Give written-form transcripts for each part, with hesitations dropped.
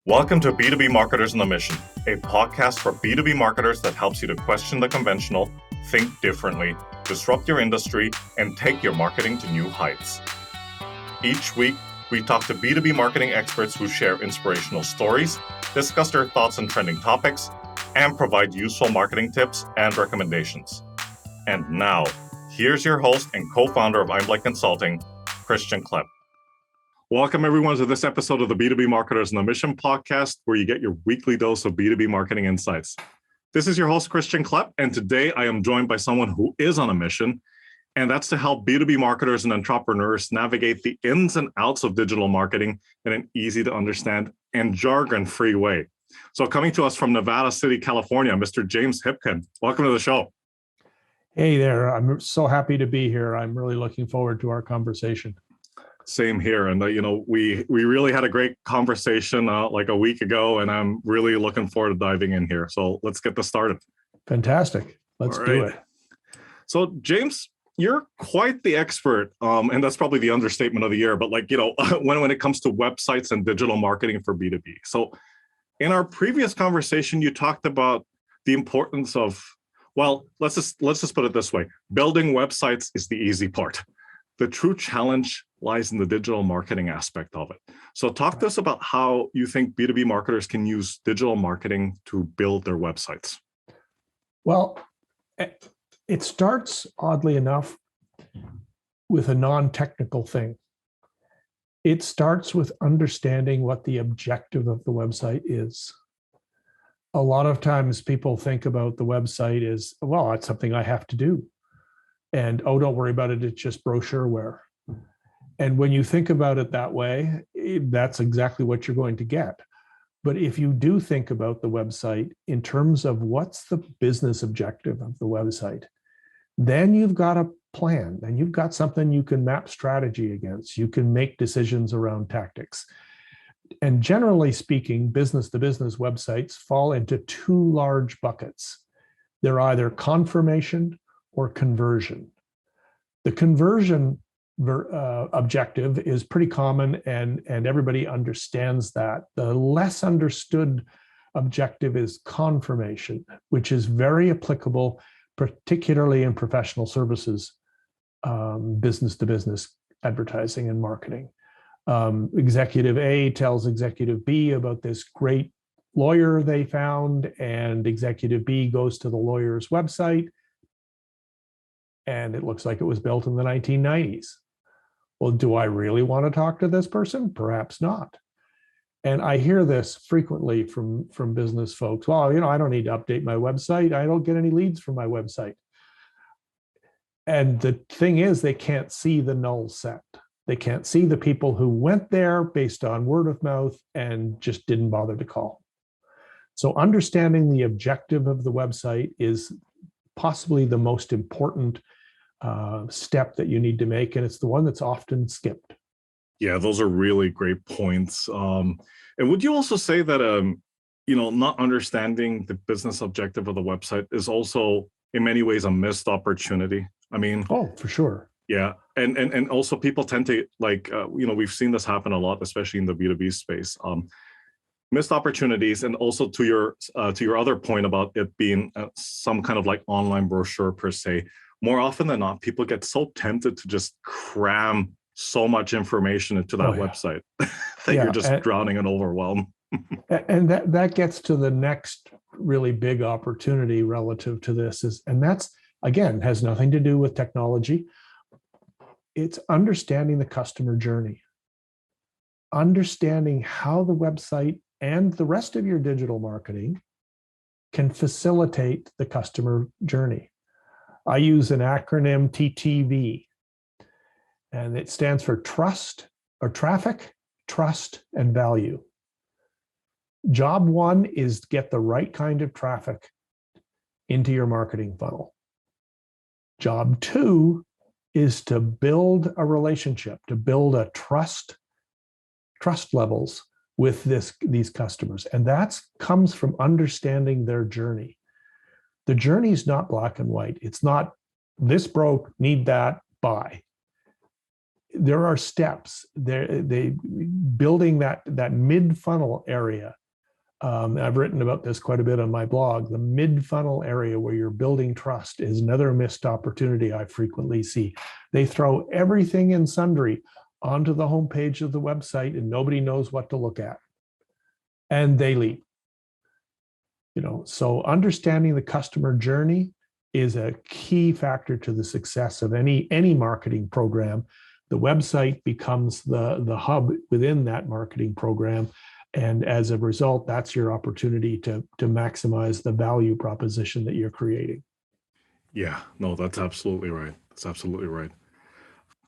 Welcome to B2B Marketers on a Mission, a podcast for B2B marketers that helps you to question the conventional, think differently, disrupt your industry, and take your marketing to new heights. Each week, we talk to B2B marketing experts who share inspirational stories, discuss their thoughts on trending topics, and provide useful marketing tips and recommendations. And now, here's your host and co-founder of Einblick Consulting, Christian Klepp. Welcome, everyone, to this episode of the B2B Marketers on a Mission podcast, where you get your weekly dose of B2B marketing insights. This is your host, Christian Klepp, and today I am joined by someone who is on a mission, and that's to help B2B marketers and entrepreneurs navigate the ins and outs of digital marketing in an easy-to-understand and jargon-free way. So coming to us from Nevada City, California, Mr. James Hipkin. Welcome to the show. Hey there. I'm so happy to be here. I'm really looking forward to our conversation. Same here. And, we really had a great conversation like a week ago, and I'm really looking forward to diving in here. So let's get this started. Fantastic. Let's do it. So, James, you're quite the expert, and that's probably the understatement of the year, but when it comes to websites and digital marketing for B2B. So in our previous conversation, you talked about the importance of, well, let's just put it this way. Building websites is the easy part. The true challenge lies in the digital marketing aspect of it. So talk to us about how you think B2B marketers can use digital marketing to build their websites. Well, it starts, oddly enough, with a non-technical thing. It starts with understanding what the objective of the website is. A lot of times people think about the website as, well, it's something I have to do. And, oh, don't worry about it, it's just brochureware. And when you think about it that way, that's exactly what you're going to get. But if you do think about the website in terms of what's the business objective of the website, then you've got a plan and you've got something you can map strategy against. You can make decisions around tactics. And generally speaking, business-to-business websites fall into two large buckets. They're either confirmation or conversion. The conversion objective is pretty common and everybody understands that. The less understood objective is confirmation, which is very applicable, particularly in professional services, business-to-business advertising and marketing. Executive A tells Executive B about this great lawyer they found, and Executive B goes to the lawyer's website, and it looks like it was built in the 1990s. Well, do I really want to talk to this person? Perhaps not. And I hear this frequently from business folks. Well, I don't need to update my website. I don't get any leads from my website. And the thing is, they can't see the null set. They can't see the people who went there based on word of mouth and just didn't bother to call. So understanding the objective of the website is possibly the most important step that you need to make, and it's the one that's often skipped. Yeah, those are really great points. And would you also say that not understanding the business objective of the website is also in many ways a missed opportunity? I mean, oh, for sure. Yeah, and also people tend to we've seen this happen a lot, especially in the B2B space. Missed opportunities, and also to your other point about it being some kind of like online brochure per se. More often than not, people get so tempted to just cram so much information into that website that you're just drowning in overwhelm. And that gets to the next really big opportunity relative to this and that's, again, has nothing to do with technology. It's understanding the customer journey, understanding how the website and the rest of your digital marketing can facilitate the customer journey. I use an acronym TTV, and it stands for trust or traffic, trust, and value. Job one is get the right kind of traffic into your marketing funnel. Job two is to build a relationship, to build a trust levels with these customers. And that comes from understanding their journey. The journey is not black and white. It's not this broke, need that, buy. there are steps. They building that mid-funnel area. I've written about this quite a bit on my blog. The mid-funnel area where you're building trust is another missed opportunity I frequently see. They throw everything and sundry onto the homepage of the website and nobody knows what to look at. And they leave. So understanding the customer journey is a key factor to the success of any marketing program. The website becomes the hub within that marketing program. And as a result, that's your opportunity to maximize the value proposition that you're creating. Yeah, no, that's absolutely right. That's absolutely right.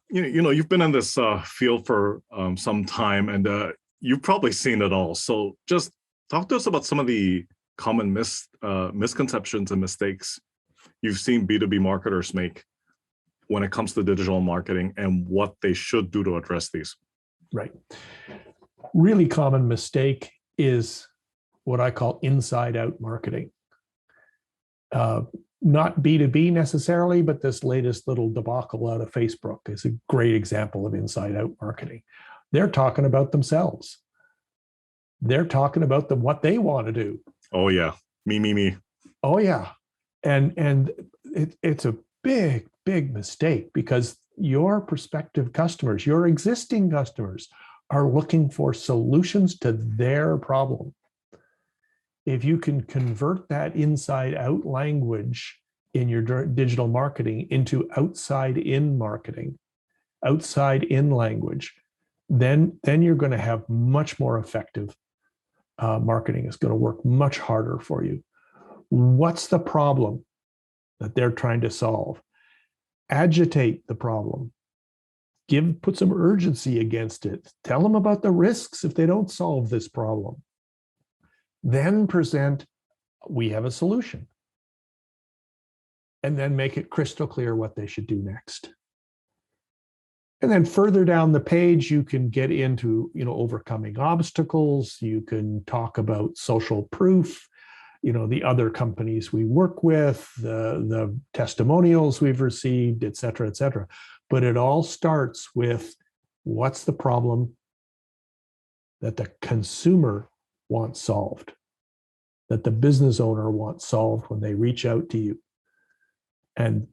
You've been in this field for some time, and you've probably seen it all. So just talk to us about some of the common misconceptions and mistakes you've seen B2B marketers make when it comes to digital marketing and what they should do to address these. Right. Really common mistake is what I call inside out marketing. Not B2B necessarily, but this latest little debacle out of Facebook is a great example of inside out marketing. They're talking about themselves. They're talking about what they want to do. Oh yeah, me. Oh yeah, and it's a big mistake, because your prospective customers, your existing customers, are looking for solutions to their problem. If you can convert that inside out language in your digital marketing into outside in marketing, outside in language, then you're going to have much more effective marketing. Is going to work much harder for you. What's the problem that they're trying to solve? Agitate the problem. Put some urgency against it. Tell them about the risks if they don't solve this problem. Then present, we have a solution. And then make it crystal clear what they should do next. And then further down the page, you can get into, overcoming obstacles. You can talk about social proof, the other companies we work with, the testimonials we've received, et cetera, et cetera. But it all starts with, what's the problem that the consumer wants solved, that the business owner wants solved when they reach out to you. And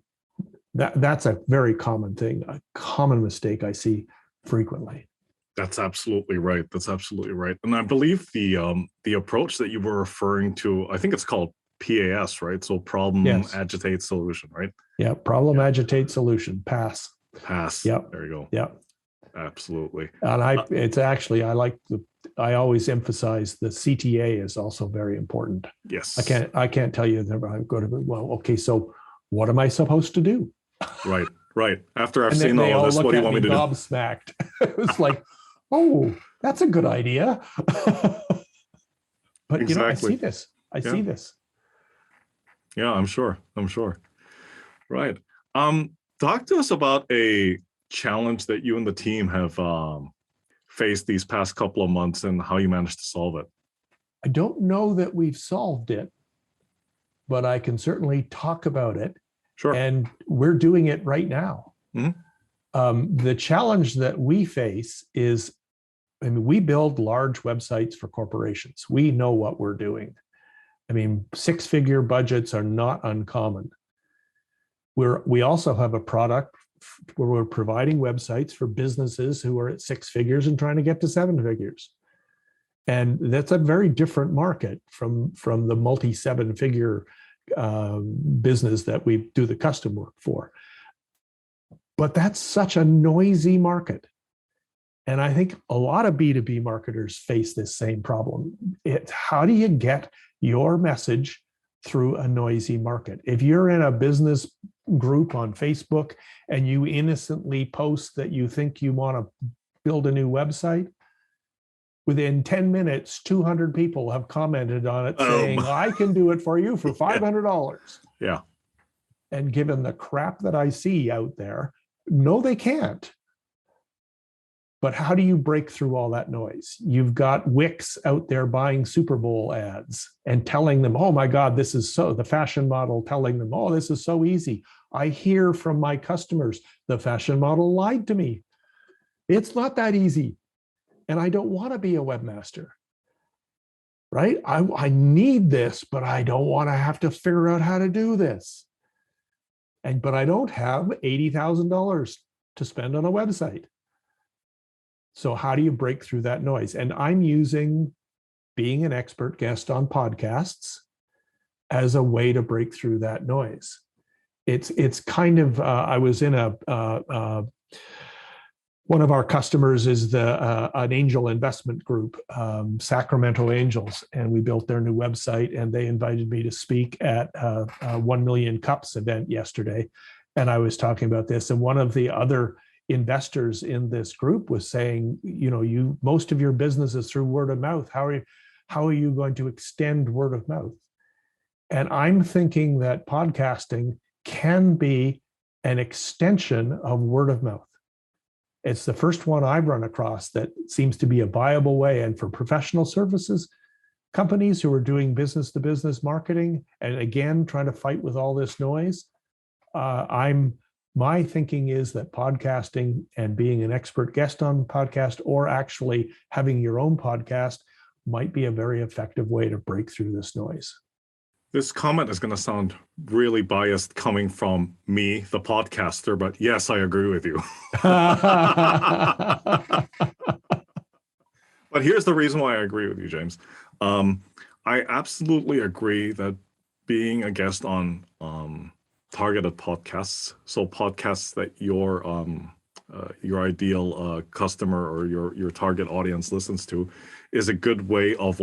that's a very common thing, a common mistake I see frequently. That's absolutely right. That's absolutely right. And I believe the approach that you were referring to, I think it's called PAS, right? So problem, yes. Agitate, solution, right? Yeah. Problem, agitate, solution. PAS. PAS. Yeah. There you go. Yeah. Absolutely. And I always emphasize the CTA is also very important. Yes. I can't tell you that I'm going to, well, okay, so what am I supposed to do? Right. After I've seen all of this, what do you want me to do? Gobsmacked. It was like, oh, that's a good idea. But exactly. I see this. Yeah, I'm sure. Right. Talk to us about a challenge that you and the team have faced these past couple of months and how you managed to solve it. I don't know that we've solved it, but I can certainly talk about it. Sure. And we're doing it right now. Mm-hmm. The challenge that we face is, we build large websites for corporations. We know what we're doing. 6-figure budgets are not uncommon. We also have a product where we're providing websites for businesses who are at 6 figures and trying to get to 7 figures. And that's a very different market from the multi-7-figure business that we do the custom work for. But that's such a noisy market. And I think a lot of B2B marketers face this same problem. It's how do you get your message through a noisy market? If you're in a business group on Facebook and you innocently post that you think you want to build a new website, within 10 minutes, 200 people have commented on it saying, I can do it for you for $500. Yeah. And given the crap that I see out there, no, they can't. But how do you break through all that noise? You've got Wix out there buying Super Bowl ads and telling them, oh my God, this is the fashion model telling them, oh, this is so easy. I hear from my customers, the fashion model lied to me. It's not that easy. And I don't want to be a webmaster, right? I need this, but I don't want to have to figure out how to do this. But I don't have $80,000 to spend on a website. So how do you break through that noise? And I'm using being an expert guest on podcasts as a way to break through that noise. It's kind of, I was in one of our customers is an angel investment group, Sacramento Angels, and we built their new website, and they invited me to speak at a 1 Million Cups event yesterday. And I was talking about this, and one of the other investors in this group was saying, most of your business is through word of mouth. How are you going to extend word of mouth? And I'm thinking that podcasting can be an extension of word of mouth. It's the first one I've run across that seems to be a viable way. And for professional services companies who are doing business to business marketing, and again, trying to fight with all this noise, my thinking is that podcasting and being an expert guest on podcast, or actually having your own podcast, might be a very effective way to break through this noise. This comment is going to sound really biased coming from me, the podcaster, but yes, I agree with you. But here's the reason why I agree with you, James. I absolutely agree that being a guest on targeted podcasts, so podcasts that your ideal customer or your target audience listens to, is a good way of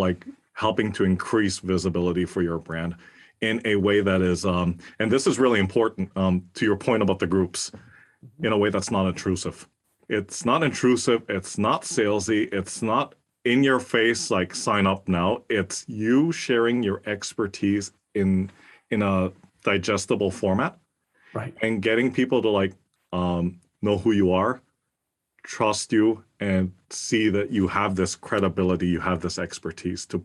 helping to increase visibility for your brand in a way that is, and this is really important to your point about the groups, in a way that's not intrusive. It's not intrusive. It's not salesy. It's not in your face, like sign up now. It's you sharing your expertise in a digestible format, right? And getting people to know who you are, trust you, and see that you have this credibility, you have this expertise to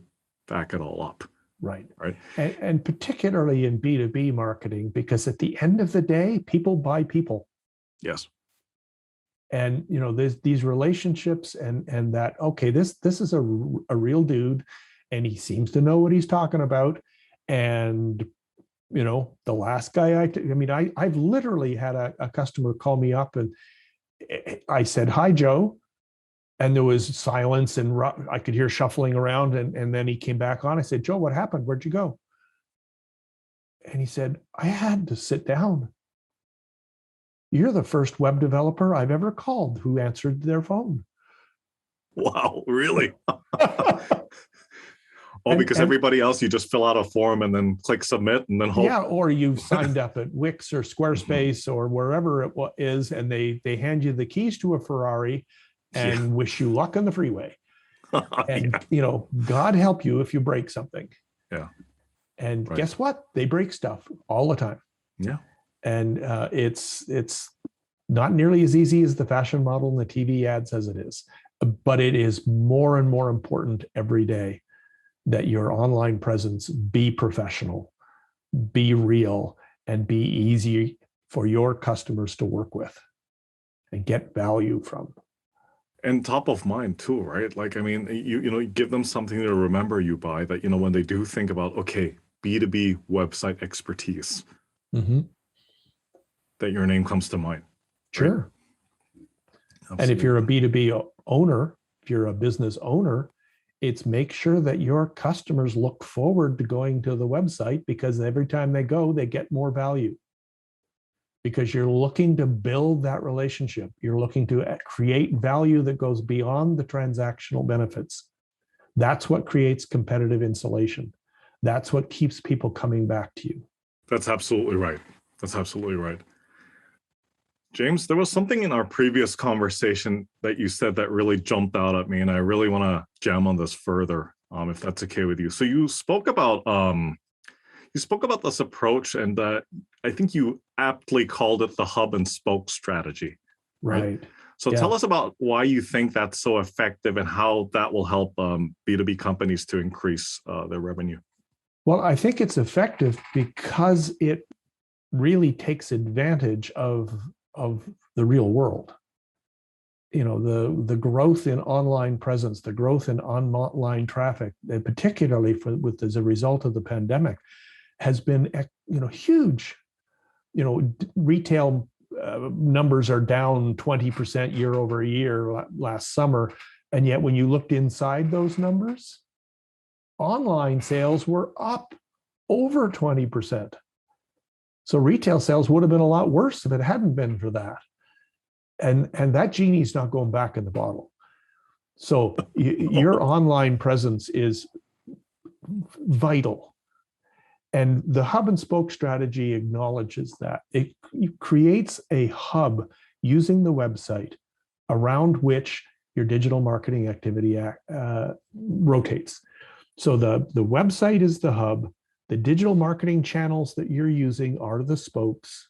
back it all up. Right. Right. And particularly in B2B marketing, because at the end of the day, people buy people. Yes. And there's these relationships, and that, okay, this is a real dude, and he seems to know what he's talking about. And the last guy I've literally had a customer call me up, and I said, "Hi, Joe." And there was silence, and I could hear shuffling around. And then he came back on. I said, "Joe, what happened? Where'd you go?" And he said, "I had to sit down. You're the first web developer I've ever called who answered their phone." Wow, really? Because everybody else, you just fill out a form and then click submit and then hope. Yeah, or you've signed up at Wix or Squarespace or wherever it is, and they hand you the keys to a Ferrari and wish you luck on the freeway. And God help you if you break something. Yeah. And guess what? They break stuff all the time. Yeah. And it's not nearly as easy as the fashion model and the TV ad says it is, but it is more and more important every day that your online presence be professional, be real, and be easy for your customers to work with and get value from. And top of mind too, right? You give them something to remember you by, that, when they do think about, okay, B2B website expertise, that your name comes to mind. Sure. Right? And if you're a B2B owner, if you're a business owner, it's make sure that your customers look forward to going to the website, because every time they go, they get more value. Because you're looking to build that relationship. You're looking to create value that goes beyond the transactional benefits. That's what creates competitive insulation. That's what keeps people coming back to you. That's absolutely right. That's absolutely right. James, there was something in our previous conversation that you said that really jumped out at me, and I really want to jam on this further, if that's okay with you. So you spoke about this approach, and I think you aptly called it the hub and spoke strategy. Right. So tell us about why you think that's so effective and how that will help B2B companies to increase their revenue. Well, I think it's effective because it really takes advantage of the real world. the growth in online presence, the growth in online traffic, and particularly as a result of the pandemic, has been huge. Retail numbers are down 20% year over year last summer, and yet when you looked inside those numbers, online sales were up over 20%. So retail sales would have been a lot worse if it hadn't been for that. And that genie's not going back in the bottle. So your online presence is vital. And the hub and spoke strategy acknowledges that. It creates a hub using the website around which your digital marketing activity rotates. So the website is the hub. The digital marketing channels that you're using are the spokes,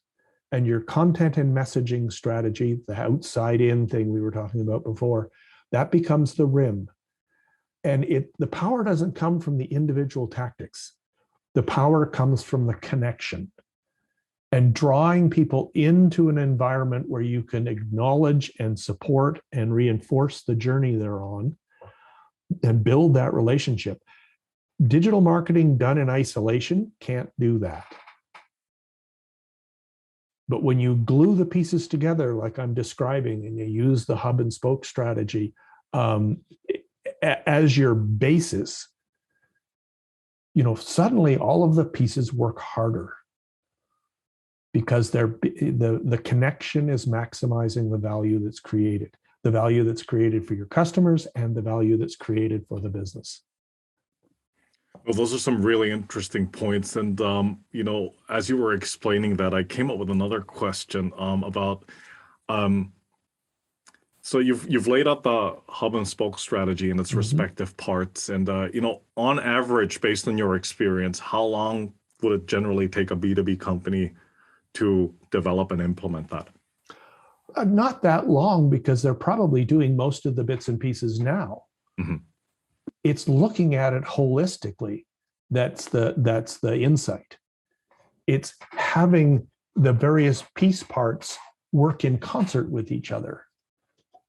and your content and messaging strategy, the outside in thing we were talking about before, that becomes the rim. And the power doesn't come from the individual tactics. The power comes from the connection and drawing people into an environment where you can acknowledge and support and reinforce the journey they're on and build that relationship. Digital marketing done in isolation can't do that. But when you glue the pieces together, like I'm describing, and you use the hub and spoke strategy as your basis, suddenly all of the pieces work harder because the connection is maximizing the value that's created for your customers and the value that's created for the business. Well, those are some really interesting points. And, as you were explaining that, I came up with another question about, so you've laid out the hub and spoke strategy and its respective parts. And, on average, based on your experience, how long would it generally take a B2B company to develop and implement that? Not that long, because they're probably doing most of the bits and pieces now. Mm-hmm. It's looking at it holistically. That's the insight. It's having the various piece parts work in concert with each other.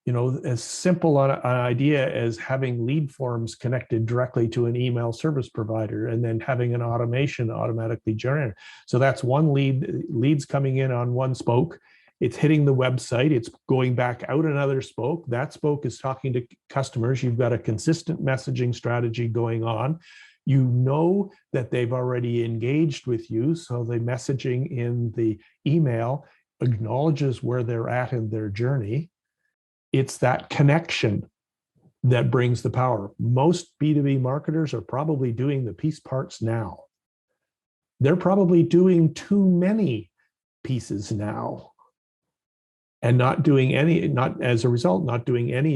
As simple an idea as having lead forms connected directly to an email service provider and then having an automation automatically generate. So that's one leads coming in on one spoke. It's hitting the website. It's going back out another spoke. That spoke is talking to customers. You've got a consistent messaging strategy going on. You know that they've already engaged with you. So the messaging in the email acknowledges where they're at in their journey. It's that connection that brings the power. Most B2B marketers are probably doing the piece parts now. They're probably doing too many pieces now. And not doing any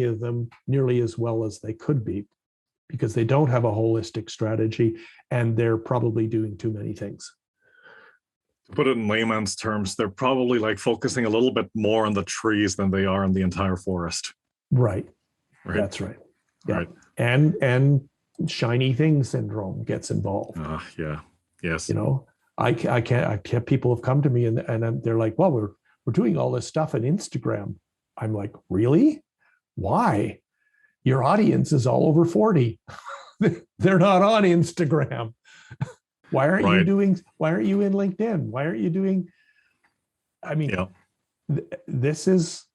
of them nearly as well as they could be, because they don't have a holistic strategy and they're probably doing too many things. To put it in layman's terms, they're probably like focusing a little bit more on the trees than they are on the entire forest. Right. That's right. Yeah. Right. And shiny thing syndrome gets involved. Yeah. Yes. People have come to me and they're like, well, we're doing all this stuff on Instagram. I'm like, really? Why? Your audience is all over 40. They're not on Instagram. Why aren't you in LinkedIn? Why aren't you doing? This is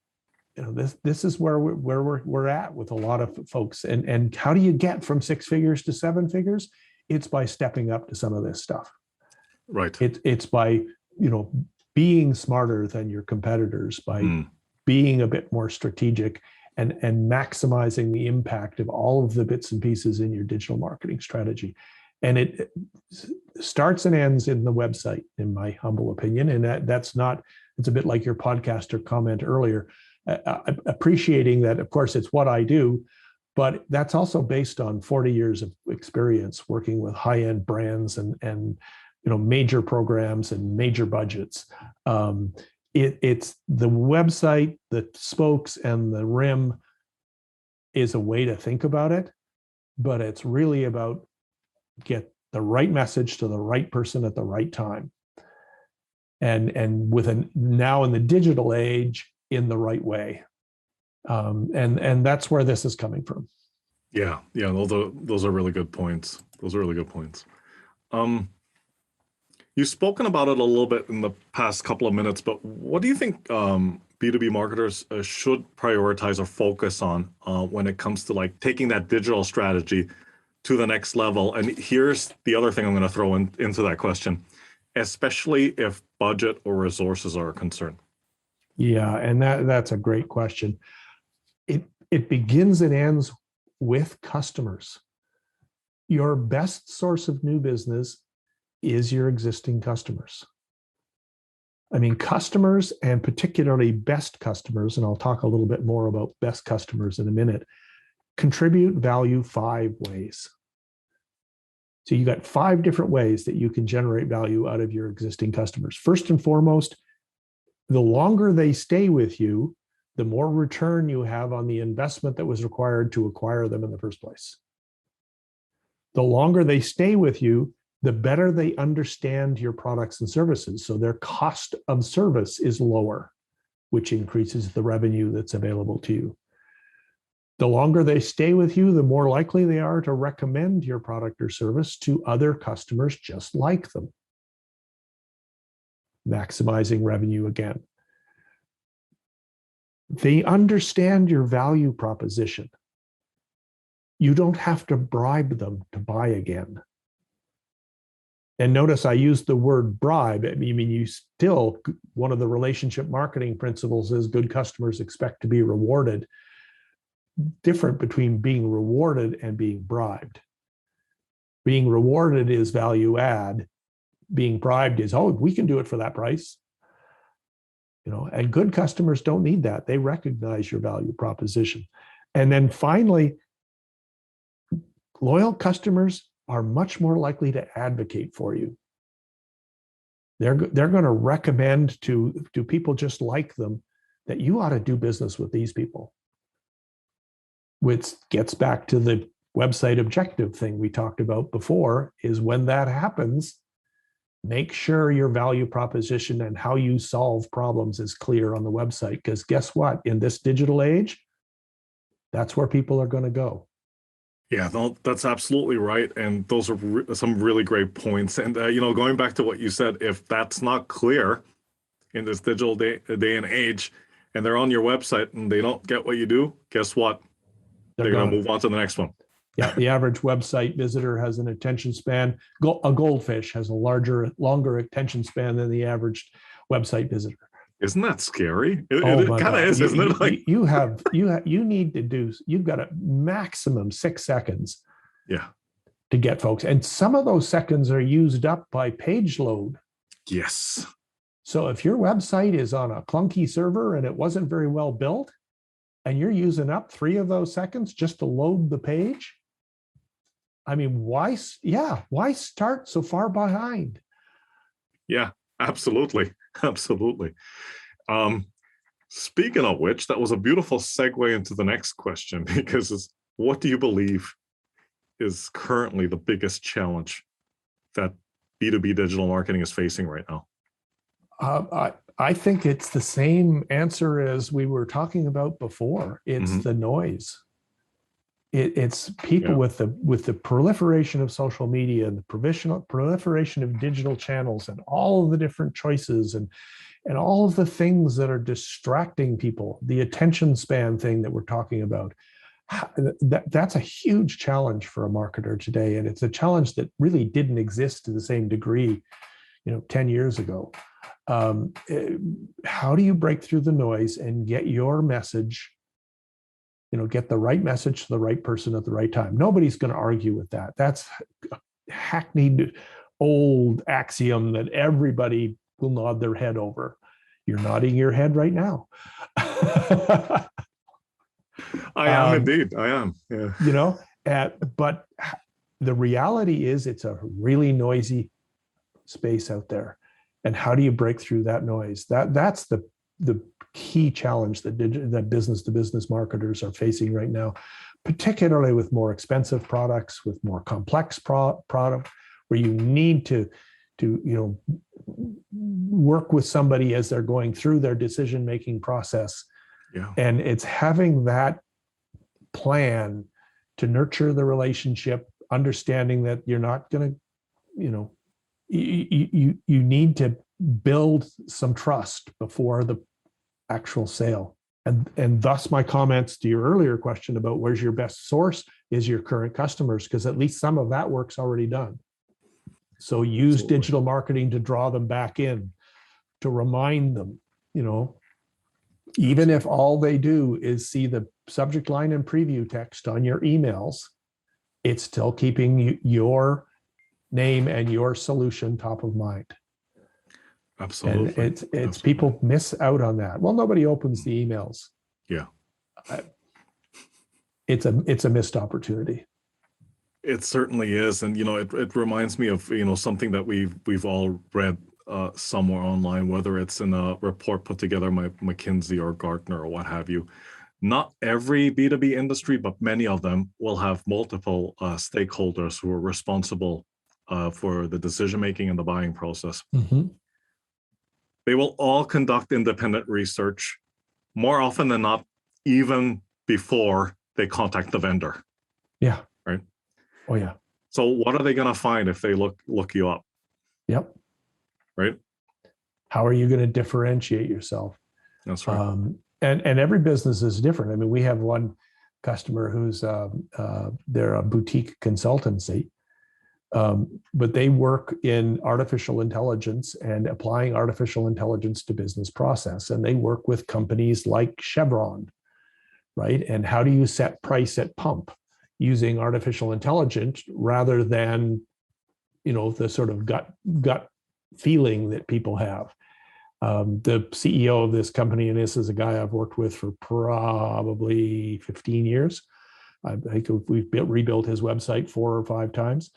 where we're at with a lot of folks. And how do you get from 6 figures to 7 figures? It's by stepping up to some of this stuff. Right. It's by, being smarter than your competitors, by being a bit more strategic and maximizing the impact of all of the bits and pieces in your digital marketing strategy. And it starts and ends in the website, in my humble opinion. And it's a bit like your podcaster comment earlier, appreciating that, of course, it's what I do, but that's also based on 40 years of experience working with high-end brands and major programs and major budgets. It's the website, the spokes, and the rim is a way to think about it, but it's really about get the right message to the right person at the right time. And now in the digital age, in the right way. And that's where this is coming from. Yeah, those are really good points. Those are really good points. You've spoken about it a little bit in the past couple of minutes, but what do you think B2B marketers should prioritize or focus on when it comes to like taking that digital strategy to the next level? And here's the other thing I'm going to throw into that question, especially if budget or resources are a concern. Yeah, and that's a great question. It begins and ends with customers. Your best source of new business is your existing customers. I mean, customers, and particularly best customers, and I'll talk a little bit more about best customers in a minute, contribute value 5 ways. So you got 5 different ways that you can generate value out of your existing customers. First and foremost, the longer they stay with you, the more return you have on the investment that was required to acquire them in the first place. The longer they stay with you, the better they understand your products and services. So their cost of service is lower, which increases the revenue that's available to you. The longer they stay with you, the more likely they are to recommend your product or service to other customers just like them, maximizing revenue again. They understand your value proposition. You don't have to bribe them to buy again. And notice I used the word bribe. I mean, you still, one of the relationship marketing principles is good customers expect to be rewarded. Different between being rewarded and being bribed. Being rewarded is value add. Being bribed is, oh, we can do it for that price. And good customers don't need that. They recognize your value proposition. And then finally, loyal customers are much more likely to advocate for you. They're going to recommend to people just like them that you ought to do business with these people. Which gets back to the website objective thing we talked about before, is when that happens, make sure your value proposition and how you solve problems is clear on the website. Because guess what? In this digital age, that's where people are going to go. Yeah, no, that's absolutely right. And those are some really great points. And, going back to what you said, if that's not clear in this digital day and age, and they're on your website and they don't get what you do, guess what? They're going to move on to the next one. Yeah, the average website visitor has an attention span. A goldfish has a longer attention span than the average website visitor. Isn't that scary? It kind of is, isn't it? Like you need to do. You've got a maximum 6 seconds. Yeah. To get folks, and some of those seconds are used up by page load. Yes. So if your website is on a clunky server and it wasn't very well built, and you're using up 3 of those seconds just to load the page, I mean, why start so far behind? Yeah, absolutely. Absolutely. Speaking of which, that was a beautiful segue into the next question, because what do you believe is currently the biggest challenge that B2B digital marketing is facing right now? I think it's the same answer as we were talking about before. It's the noise. It's people with the proliferation of social media and the proliferation of digital channels and all of the different choices and all of the things that are distracting people, the attention span thing that we're talking about. That's a huge challenge for a marketer today. And it's a challenge that really didn't exist to the same degree, 10 years ago. How do you break through the noise and get your message, get the right message to the right person at the right time? Nobody's going to argue with that. That's a hackneyed old axiom that everybody will nod their head over. You're nodding your head right now. I am indeed. I am. Yeah. But the reality is it's a really noisy space out there. And how do you break through that noise? That's the key challenge that business-to-business marketers are facing right now, particularly with more expensive products, with more complex product, where you need to work with somebody as they're going through their decision-making process Yeah. And it's having that plan to nurture the relationship, understanding that you're not going to, you need to build some trust before the actual sale. And thus my comments to your earlier question about where's your best source is your current customers, because at least some of that work's already done. So use Absolutely. digital marketing to draw them back in, to remind them, even if all they do is see the subject line and preview text on your emails, it's still keeping your name and your solution top of mind. Absolutely. And it's people miss out on that. Well, nobody opens the emails. Yeah. It's a missed opportunity. It certainly is. And, it reminds me of, something that we've all read somewhere online, whether it's in a report put together by McKinsey or Gartner or what have you. Not every B2B industry, but many of them will have multiple stakeholders who are responsible for the decision-making and the buying process. Mm-hmm. They will all conduct independent research more often than not, even before they contact the vendor. Yeah. Right. Oh, yeah. So what are they going to find if they look you up? Yep. Right. How are you going to differentiate yourself? That's right. And every business is different. I mean, we have one customer who's they're a boutique consultancy, but they work in artificial intelligence and applying artificial intelligence to business process. And they work with companies like Chevron, right? And how do you set price at pump using artificial intelligence rather than, the sort of gut feeling that people have. The CEO of this company, and this is a guy I've worked with for probably 15 years. I think we've rebuilt his website 4 or 5 times.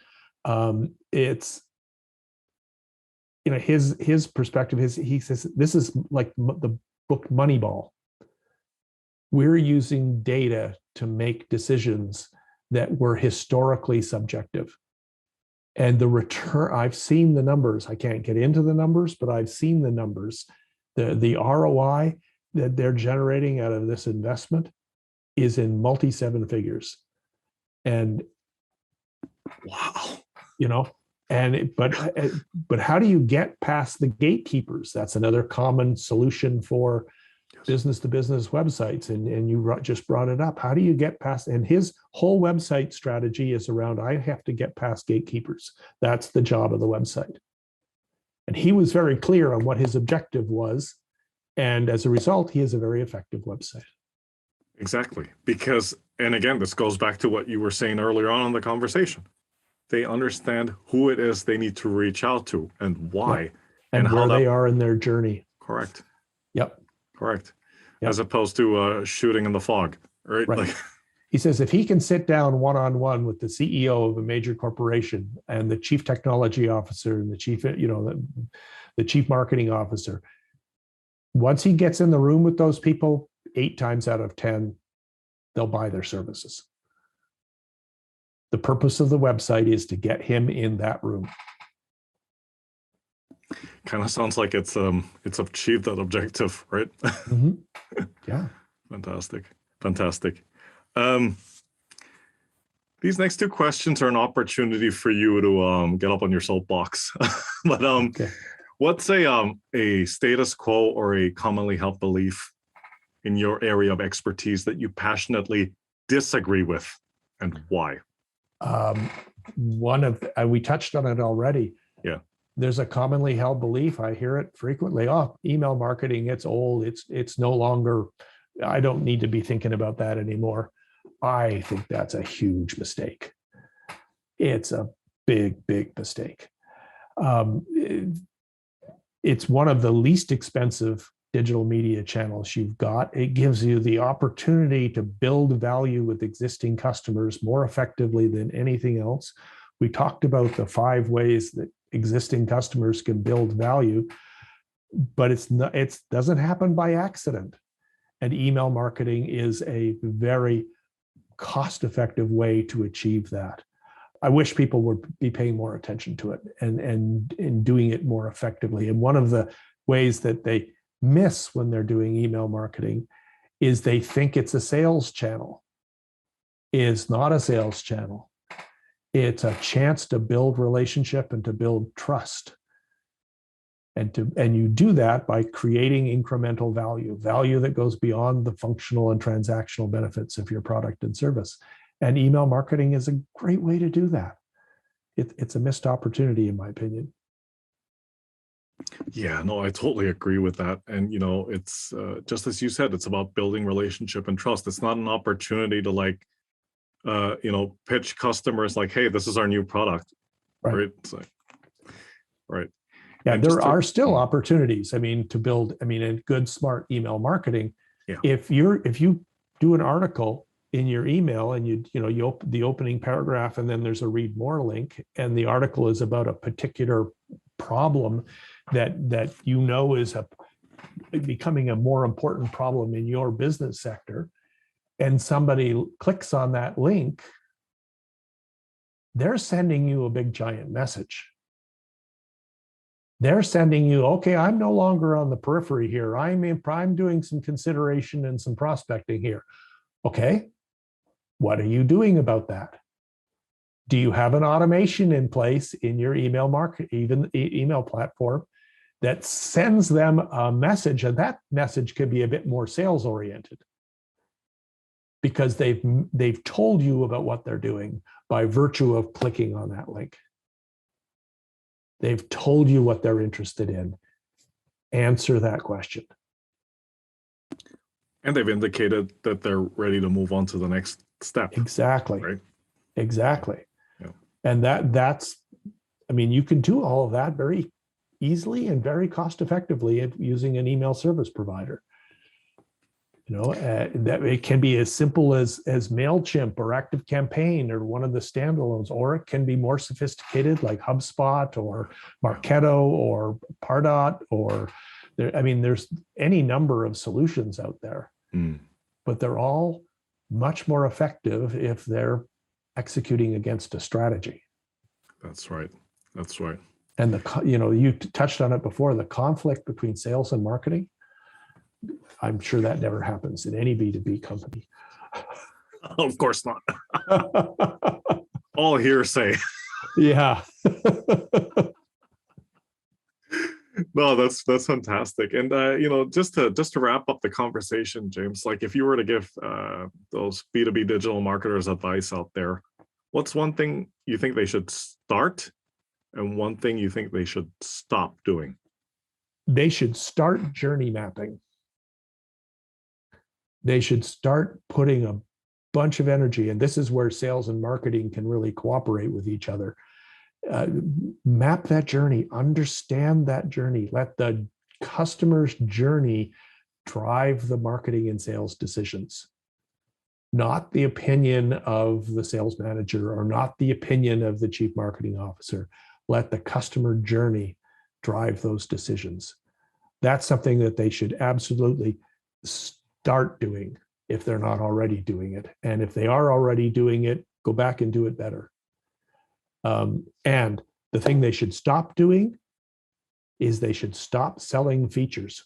It's, his perspective is, he says, this is like the book Moneyball. We're using data to make decisions that were historically subjective. And the return, I've seen the numbers. I can't get into the numbers, but I've seen the numbers. The ROI that they're generating out of this investment is in multi-7 figures. And wow, but how do you get past the gatekeepers? That's another common solution for business to business websites. And you just brought it up. How do you get past? And his whole website strategy is around, I have to get past gatekeepers. That's the job of the website. And he was very clear on what his objective was. And as a result, he has a very effective website. Exactly. Because, and again, this goes back to what you were saying earlier on in the conversation. They understand who it is they need to reach out to and why. Yep. And where they are in their journey. Correct. Yep. Correct. Yep. As opposed to shooting in the fog, right? Right. He says if he can sit down one-on-one with the CEO of a major corporation and the chief technology officer and the chief, the chief marketing officer, once he gets in the room with those people, 8 times out of 10, they'll buy their services. The purpose of the website is to get him in that room. Kind of sounds like it's achieved that objective, right? Mm-hmm. Yeah. Fantastic. These next 2 questions are an opportunity for you to get up on your soapbox. But Okay. what's a status quo or a commonly held belief in your area of expertise that you passionately disagree with, and why? We touched on it already. Yeah. There's a commonly held belief. I hear it frequently. Oh, email marketing, it's old. It's no longer, I don't need to be thinking about that anymore. I think that's a huge mistake. It's a big mistake. It's one of the least expensive digital media channels you've got. It gives you the opportunity to build value with existing customers more effectively than anything else. We talked about the 5 ways that existing customers can build value, but it doesn't happen by accident. And email marketing is a very cost-effective way to achieve that. I wish people would be paying more attention to it and doing it more effectively. And one of the ways that they miss when they're doing email marketing is they think it's a sales channel. It's not a sales channel. It's a chance to build relationship and to build trust. And you do that by creating incremental value that goes beyond the functional and transactional benefits of your product and service. And email marketing is a great way to do that. It's a missed opportunity, in my opinion. Yeah, no, I totally agree with that. And, it's just as you said, it's about building relationship and trust. It's not an opportunity to pitch customers like, hey, this is our new product. Right. It's like, right. Yeah, and there are still opportunities. I mean, to build, a good, smart email marketing. Yeah. If you do an article in your email and you open the opening paragraph and then there's a read more link, and the article is about a particular problem that is becoming a more important problem in your business sector, and somebody clicks on that link, they're sending you a big giant message. They're sending you, okay, I'm no longer on the periphery here. I'm doing some consideration and some prospecting here. Okay, what are you doing about that? Do you have an automation in place in your email email platform that sends them a message? And that message could be a bit more sales oriented, because they've told you about what they're doing by virtue of clicking on that link. They've told you what they're interested in. Answer that question. And they've indicated that they're ready to move on to the next step. Exactly. Right. Exactly. Yeah. And that's, you can do all of that very easily and very cost effectively using an email service provider. That it can be as simple as MailChimp or ActiveCampaign or one of the standalones, or it can be more sophisticated like HubSpot or Marketo or Pardot, or there's any number of solutions out there, but they're all much more effective if they're executing against a strategy. That's right. And you touched on it before, the conflict between sales and marketing. I'm sure that never happens in any B2B company. Of course not. All hearsay. Yeah. No, that's fantastic. And just to wrap up the conversation, James, like if you were to give those B2B digital marketers advice out there, what's one thing you think they should start and one thing you think they should stop doing? They should start journey mapping. They should start putting a bunch of energy, and this is where sales and marketing can really cooperate with each other. Map that journey, understand that journey, let the customer's journey drive the marketing and sales decisions, not the opinion of the sales manager or not the opinion of the chief marketing officer. Let the customer journey drive those decisions. That's something that they should absolutely start doing if they're not already doing it. And if they are already doing it, go back and do it better. And the thing they should stop doing is they should stop selling features.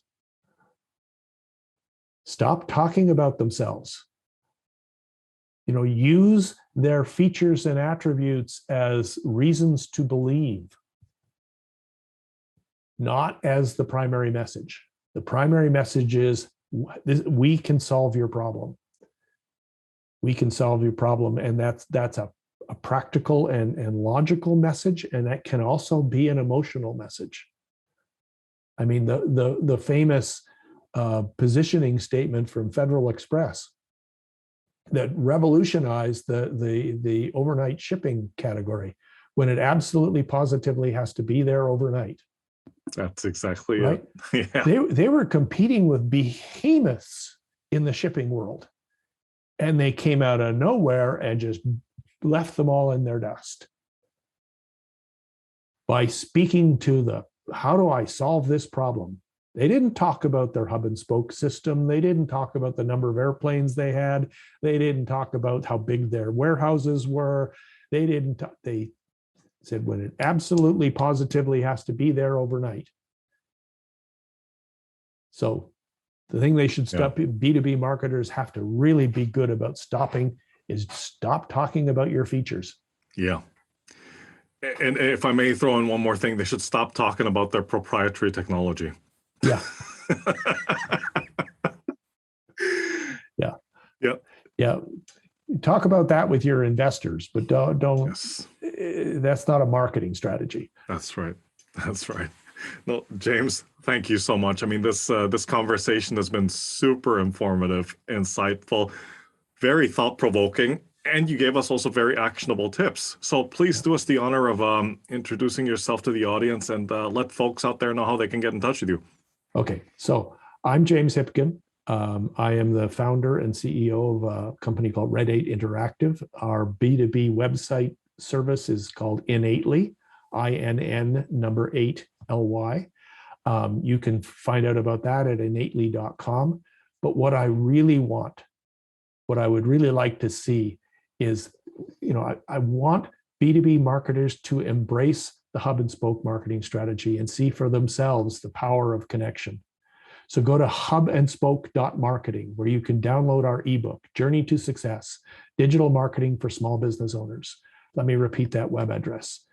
Stop talking about themselves. Use their features and attributes as reasons to believe, not as the primary message. The primary message is, we can solve your problem. We can solve your problem. And that's a practical and logical message. And that can also be an emotional message. The famous positioning statement from Federal Express that revolutionized the overnight shipping category, when it absolutely positively has to be there overnight. That's exactly right. It. Yeah. They were competing with behemoths in the shipping world, and they came out of nowhere and just left them all in their dust by speaking to how do I solve this problem? They didn't talk about their hub and spoke system. They didn't talk about the number of airplanes they had. They didn't talk about how big their warehouses were. They said, when it absolutely positively has to be there overnight. So The thing they should stop, B2B marketers have to really be good about stopping, is stop talking about your features. Yeah. And if I may throw in one more thing, they should stop talking about their proprietary technology. Yeah. Yeah. Yeah. Yeah. Talk about that with your investors, but don't Yes. That's not a marketing strategy. That's right. That's right. No, James, thank you so much. I mean, this conversation has been super informative, insightful, very thought-provoking, and you gave us also very actionable tips. So please do us the honor of introducing yourself to the audience and let folks out there know how they can get in touch with you. Okay, so I'm James Hipkin. I am the founder and CEO of a company called Red 8 Interactive. Our B2B website service is called Innately, INN8LY. You can find out about that at innately.com. But what I really want, what I would really like to see is, I want B2B marketers to embrace the hub and spoke marketing strategy and see for themselves the power of connection. So go to hubandspoke.marketing, where you can download our ebook, Journey to Success, Digital Marketing for Small Business Owners. Let me repeat that web address,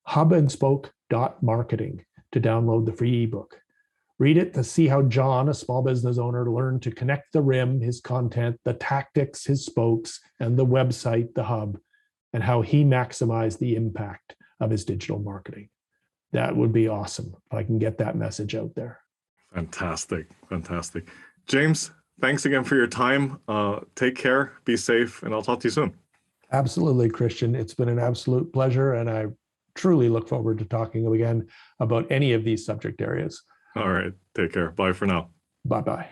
hubandspoke.marketing, to download the free ebook. Read it to see how John, a small business owner, learned to connect the RIM, his content, the tactics, his spokes, and the website, the hub, and how he maximized the impact of his digital marketing. That would be awesome if I can get that message out there. Fantastic. Fantastic. James, thanks again for your time. Take care, be safe, and I'll talk to you soon. Absolutely, Christian. It's been an absolute pleasure, and I truly look forward to talking again about any of these subject areas. All right. Take care. Bye for now. Bye-bye.